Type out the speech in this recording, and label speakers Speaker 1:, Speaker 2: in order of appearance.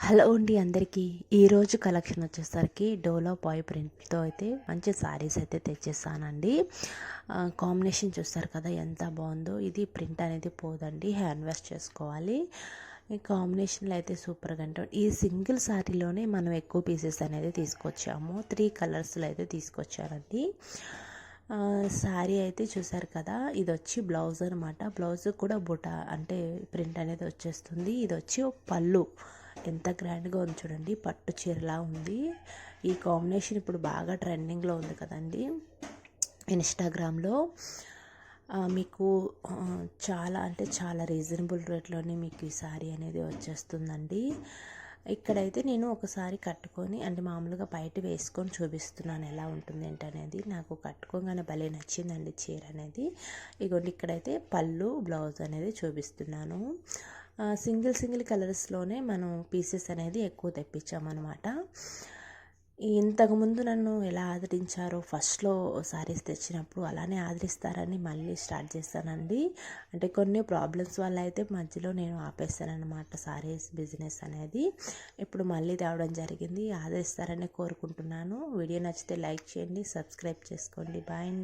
Speaker 1: Hello అండి అందరికీ. ఈరోజు కలెక్షన్ వచ్చేసరికి డోలో బాయ్ ప్రింట్తో అయితే మంచి శారీస్ అయితే తెచ్చేసానండి. కాంబినేషన్ చూస్తారు కదా ఎంత బాగుందో. ఇది ప్రింట్ అనేది పోదండి, హ్యాండ్ వాష్ చేసుకోవాలి. ఈ కాంబినేషన్లో అయితే సూపర్గా ఉంటుంది. ఈ సింగిల్ శారీలోనే మనం ఎక్కువ పీసెస్ అనేది తీసుకొచ్చాము. 3 కలర్స్లో అయితే తీసుకొచ్చానండి. శారీ అయితే చూసారు కదా, ఇది వచ్చి బ్లౌజ్ అనమాట. బ్లౌజ్ కూడా బుటా అంటే ప్రింట్ అనేది వచ్చేస్తుంది. ఇది వచ్చి పళ్ళు ఎంత గ్రాండ్గా ఉంది చూడండి, పట్టు చీరలా ఉంది. ఈ కాంబినేషన్ ఇప్పుడు బాగా ట్రెండింగ్లో ఉంది కదండి ఇన్స్టాగ్రామ్లో. మీకు చాలా అంటే చాలా రీజనబుల్ రేట్లోనే మీకు ఈ శారీ అనేది వచ్చేస్తుందండి. ఇక్కడైతే నేను ఒకసారి కట్టుకొని అంటే మామూలుగా బయట వేసుకొని చూపిస్తున్నాను ఎలా ఉంటుంది ఏంటనేది. నాకు కట్టుకోగానే భలే నచ్చిందండి చీర అనేది. ఇగోండి ఇక్కడైతే పళ్ళు బ్లౌజ్ అనేది చూపిస్తున్నాను. సింగిల్ కలర్స్లోనే మనం పీసెస్ అనేది ఎక్కువ తెప్పించామన్నమాట. ఇంతకుముందు నన్ను ఎలా ఆదరించారో ఫస్ట్లో శారీస్ తెచ్చినప్పుడు అలానే ఆదరిస్తారని మళ్ళీ స్టార్ట్ చేస్తానండి. అంటే కొన్ని ప్రాబ్లమ్స్ వల్ల అయితే మధ్యలో నేను ఆపేస్తానన్నమాట శారీస్ బిజినెస్ అనేది. ఇప్పుడు మళ్ళీ తేవడం జరిగింది. ఆదరిస్తారని కోరుకుంటున్నాను. వీడియో నచ్చితే లైక్ చేయండి, సబ్స్క్రైబ్ చేసుకోండి. బాయ్ అండి.